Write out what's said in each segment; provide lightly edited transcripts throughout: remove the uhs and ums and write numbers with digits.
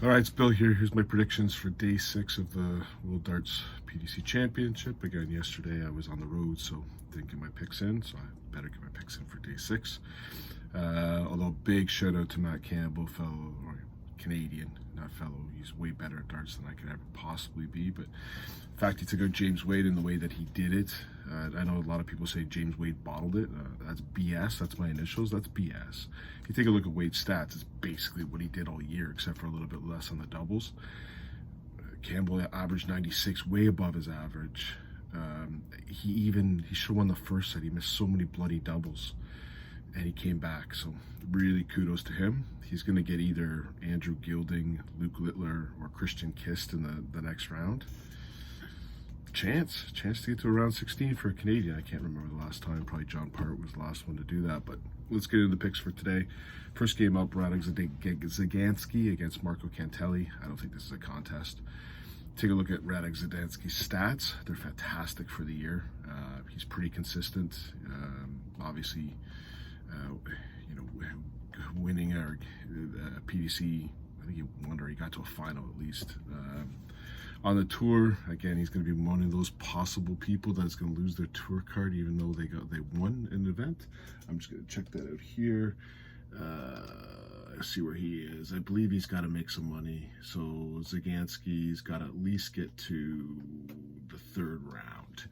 All right, it's Bill here. Here's my predictions for day 6 of the World Darts PDC Championship. Again, yesterday I was on the road, so didn't get my picks in, so I better get my picks in for day 6. Although big shout out to Matt Campbell, fellow or Canadian, not fellow. He's way better at darts than I could ever possibly be. But the fact he took out James Wade in the way that he did it, I know a lot of people say James Wade bottled it. That's BS. That's my initials. That's BS. If you take a look at Wade's stats, it's basically what he did all year, except for a little bit less on the doubles. Campbell averaged 96, way above his average. He should have won the first set. He missed so many bloody doubles, and he came back. So really kudos to him. He's going to get either Andrew Gilding, Luke Littler, or Christian Kist in the next round. Chance to get to around 16 for a Canadian. I can't remember the last time. Probably John Part was the last one to do that. But let's get into the picks for today. First game up, Radek Zagansky against Marco Cantelli. I don't think this is a contest. Take a look at Radek Zagansky's stats. They're fantastic for the year. He's pretty consistent. Obviously, winning our PDC. I think he got to a final at least. On the tour, again, he's going to be one of those possible people that's going to lose their tour card, even though they won an event. I'm just going to check that out here. See where he is. I believe he's got to make some money. So Zagansky's got to at least get to the third round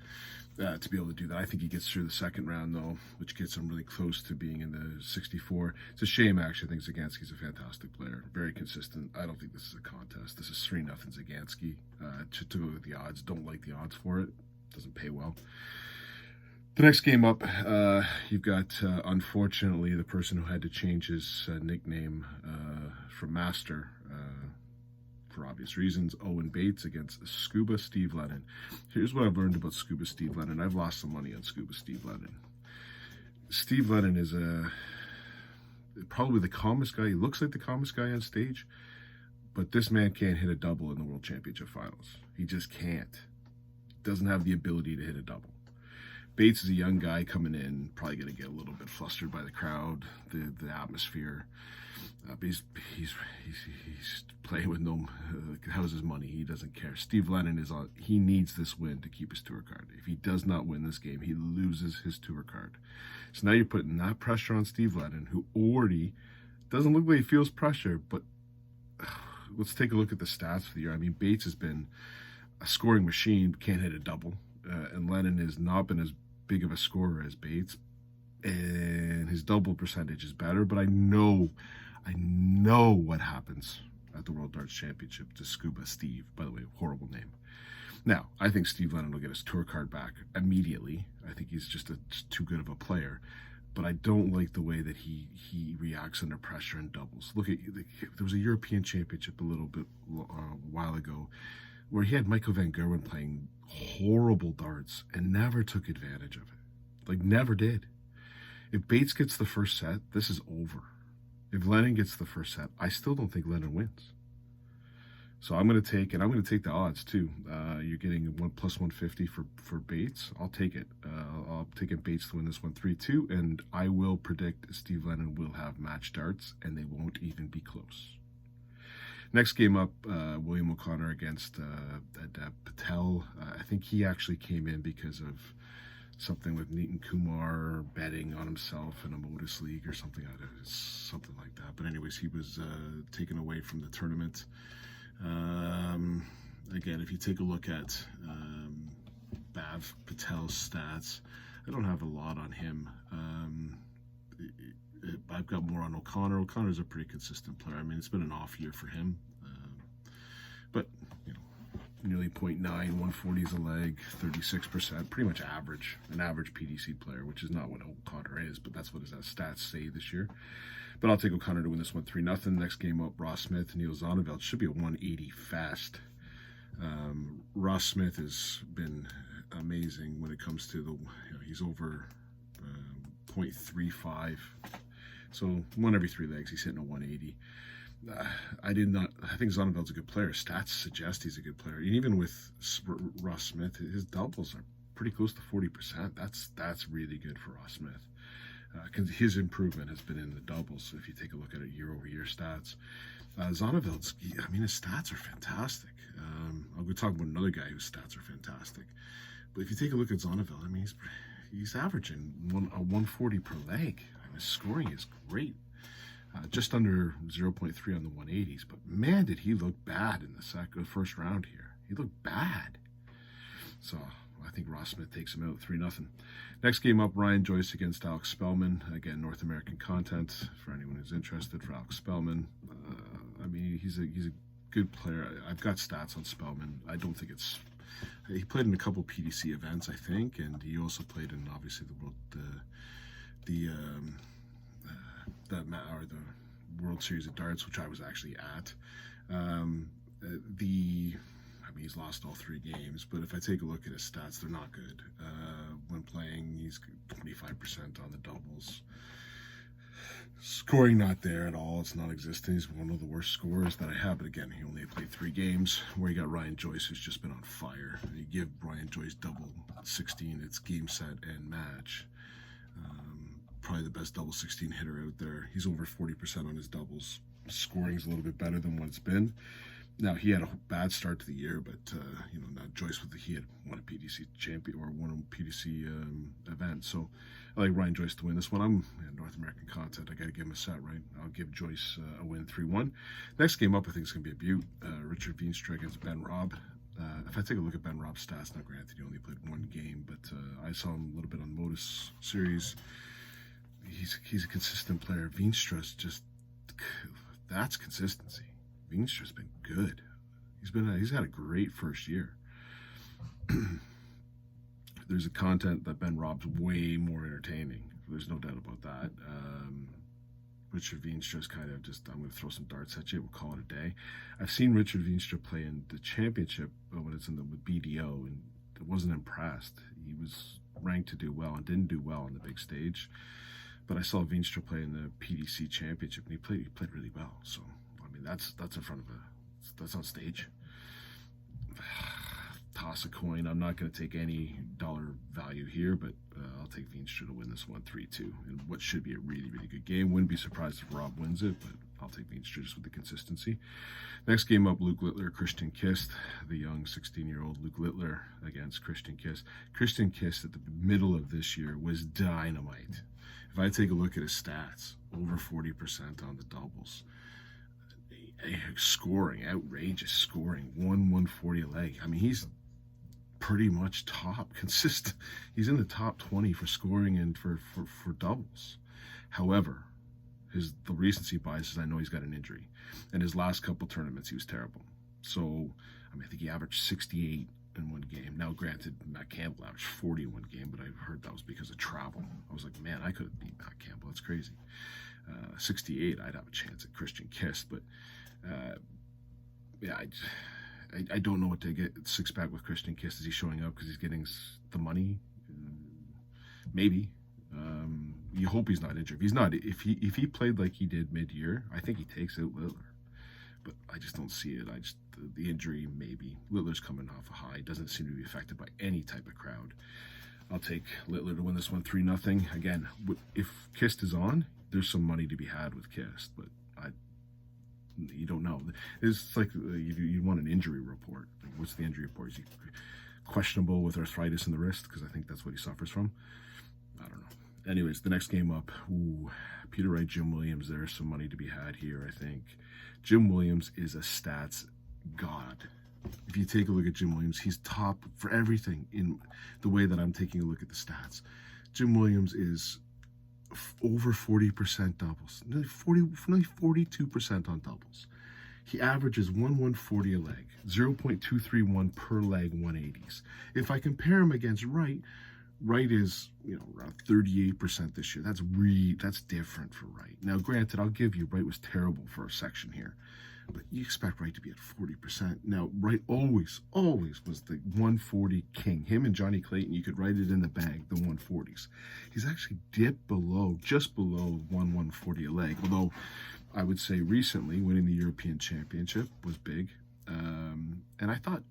to be able to do that. I think he gets through the second round, though, which gets him really close to being in the 64. It's a shame, actually. I think Zagansky's a fantastic player. Very consistent. I don't think this is a contest. This is 3-0 Zagansky. To go with the odds. Don't like the odds for it. Doesn't pay well. The next game up, you've got, unfortunately, the person who had to change his nickname from Master, for obvious reasons, Owen Bates against Scuba Steve Lennon. Here's what I've learned about Scuba Steve Lennon. I've lost some money on Scuba Steve Lennon. Steve Lennon is probably the calmest guy. He looks like the calmest guy on stage, but this man can't hit a double in the World Championship Finals. He just can't. Doesn't have the ability to hit a double. Bates is a young guy coming in, probably going to get a little bit flustered by the crowd, the atmosphere. But he's playing with no how's his money. He doesn't care. Steve Lennon is on. He needs this win to keep his tour card. If he does not win this game, he loses his tour card. So now you're putting that pressure on Steve Lennon, who already doesn't look like he feels pressure. But let's take a look at the stats for the year. I mean, Bates has been a scoring machine, can't hit a double, and Lennon has not been as big of a scorer as Bates, and his double percentage is better. But I know what happens at the World Darts Championship to Scuba Steve. By the way, horrible name. Now, I think Steve Lennon will get his tour card back immediately. I think he's just too good of a player. But I don't like the way that he reacts under pressure in doubles. Look at there was a European Championship a little bit while ago where he had Michael Van Gerwen playing horrible darts and never took advantage of it. Like, never did. If Bates gets the first set, this is over. If Lennon gets the first set, I still don't think Lennon wins. So I'm going to take the odds too. You're getting 1 plus 150 for Bates. I'll take it. I'll take it Bates to win this one 3-2, and I will predict Steve Lennon will have match darts, and they won't even be close. Next game up, William O'Connor against Adab Patel. I think he actually came in because of something with Nitin Kumar betting on himself in a Modus League or something like that. But anyways, he was taken away from the tournament. Again, if you take a look at Bav Patel's stats, I don't have a lot on him. I've got more on O'Connor. O'Connor's a pretty consistent player. I mean, it's been an off year for him. But, nearly 0.9, 140 is a leg, 36%, pretty much average, an average PDC player, which is not what O'Connor is, but that's what his stats say this year. But I'll take O'Connor to win this one 3-0. Next game up, Ross Smith and Neil Zonneveld. Should be a 180 fast. Ross Smith has been amazing when it comes to he's over 0.35. So 1 every 3 legs, he's hitting a 180. I think Zonneveld's a good player. Stats suggest he's a good player. And even with Ross Smith, his doubles are pretty close to 40%. That's really good for Ross Smith. His improvement has been in the doubles. So if you take a look at it year-over-year stats, Zonneveld's, I mean, his stats are fantastic. I'll go talk about another guy whose stats are fantastic. But if you take a look at Zonneveld, I mean, he's averaging 140 per leg. I mean, his scoring is great. Just under 0.3 on the 180s. But man, did he look bad in the first round here. He looked bad. So I think Ross Smith takes him out 3-0. Next game up, Ryan Joyce against Alex Spellman. Again, North American content for anyone who's interested for Alex Spellman. I mean, he's a good player. I've got stats on Spellman. I don't think it's... He played in a couple PDC events, I think, and he also played in obviously the World Series of Darts, which I was actually at. I mean, he's lost all 3 games, but if I take a look at his stats, they're not good. When playing, he's 25% on the doubles. Scoring not there at all. It's non-existent. He's one of the worst scorers that I have. But again, he only played 3 games. Where you got Ryan Joyce, who's just been on fire. You give Ryan Joyce double 16, it's game, set, and match. Probably the best double 16 hitter out there. He's over 40% on his doubles. Scoring's a little bit better than what it's been. Now, he had a bad start to the year, but, you know, not Joyce he had won a PDC champion or won a PDC event. So I like Ryan Joyce to win this one. I'm in North American content. I got to give him a set, right? I'll give Joyce a win 3-1. Next game up, I think it's going to be a beaut. Richard Veenstra against Ben Robb. If I take a look at Ben Robb's stats, now granted, he only played 1 game, but I saw him a little bit on Modus series. He's a consistent player. Veenstra's just, that's consistency. Veenstra's been good. He's had a great first year. There's a content that Ben Robb's way more entertaining. There's no doubt about that. Richard Veenstra's kind of just, I'm going to throw some darts at you. We'll call it a day. I've seen Richard Veenstra play in the championship when it's in the BDO, and I wasn't impressed. He was ranked to do well and didn't do well on the big stage. But I saw Veenstra play in the PDC championship, and he played really well. So I mean, that's in front of that's on stage. Toss a coin. I'm not going to take any dollar value here, but I'll take Veenstra to win this one 3-2 in what should be a really, really good game. Wouldn't be surprised if Rob wins it, but I'll take Veenstra just with the consistency. Next game up, Luke Littler, Christian Kist, the young 16-year-old Luke Littler against Christian Kist. Christian Kist at the middle of this year was dynamite. If I take a look at his stats, over 40% on the doubles. Scoring, outrageous scoring, 140 a leg. I mean, he's pretty much top, consistent. He's in the top 20 for scoring and for doubles. However, the recency bias is I know he's got an injury. And his last couple tournaments, he was terrible. So, I mean, I think he averaged 68 in 1 game. Now, granted, Matt Campbell averaged 40 in 1 game, but I heard that was because of travel. I was like, man, I could have beat Matt Campbell. That's crazy. 68, I'd have a chance at Christian Kist, but yeah, I don't know what to get 6-pack with Christian Kist. Is he showing up because he's getting the money? Maybe. You hope he's not injured. If he's not, if he played like he did mid-year, I think he takes out Littler. But I just don't see it. The injury, maybe. Littler's coming off a high. Doesn't seem to be affected by any type of crowd. I'll take Littler to win this one 3-0. Again, if Kist is on, there's some money to be had with Kist, but you don't know. It's like you want an injury report. Like, what's the injury report? Is he questionable with arthritis in the wrist? Because I think that's what he suffers from. I don't know. Anyways, the next game up, Peter Wright, Jim Williams. There's some money to be had here, I think. Jim Williams is a stats god. If you take a look at Jim Williams, he's top for everything in the way that I'm taking a look at the stats. Jim Williams is over 40% doubles, nearly 42% on doubles. He averages 140 a leg, 0.231 per leg 180s. If I compare him against Wright is, around 38% this year. That's different for Wright. Now, granted, I'll give you Wright was terrible for a section here, but you expect Wright to be at 40%. Now, Wright always was the 140 king. Him and Johnny Clayton, you could write it in the bag, the 140s. He's actually dipped just below 140 a leg, although I would say recently winning the European Championship was big. And I thought,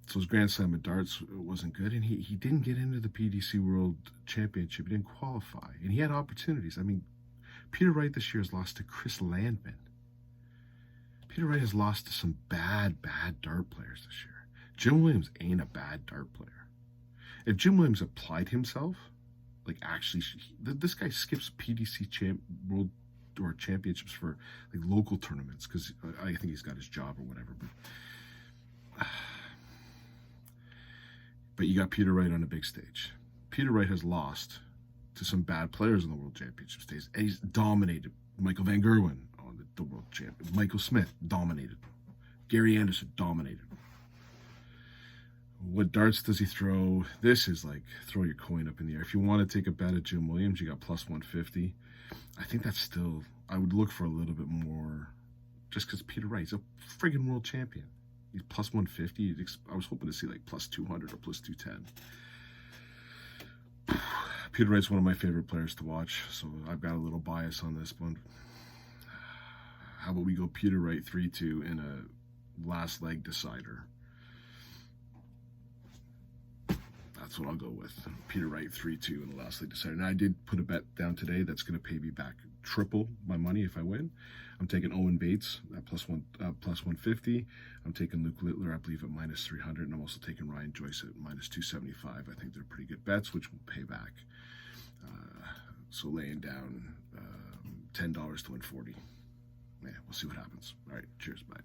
so his Grand Slam of darts wasn't good, and he didn't get into the PDC World Championship. He didn't qualify, and he had opportunities. I mean, Peter Wright this year has lost to Chris Landman. Peter Wright has lost to some bad dart players this year. Jim Williams ain't a bad dart player. If Jim Williams applied himself, like actually, this guy skips PDC world or championships for like local tournaments because I think he's got his job or whatever. But you got Peter Wright on a big stage. Peter Wright has lost to some bad players on the World Championship stage. He's dominated Michael Van Gerwen on the World Champion. Michael Smith dominated. Gary Anderson dominated. What darts does he throw? This is like throw your coin up in the air. If you want to take a bet at Jim Williams, you got plus 150. I think that's still, I would look for a little bit more just because Peter Wright's a friggin' world champion. He's plus 150. I was hoping to see like plus 200 or plus 210. Peter Wright's one of my favorite players to watch, so I've got a little bias on this one. How about we go Peter Wright 3-2 in a last leg decider? That's what I'll go with. Peter Wright 3-2 in the last leg decider. Now I did put a bet down today that's going to pay me back triple my money if I win. I'm taking Owen Bates at plus 150. I'm taking Luke Littler, I believe, at minus 300, and I'm also taking Ryan Joyce at minus 275. I think they're pretty good bets, which will pay back. So laying down $10 to win 40. Yeah, we'll see what happens. All right, cheers, bye.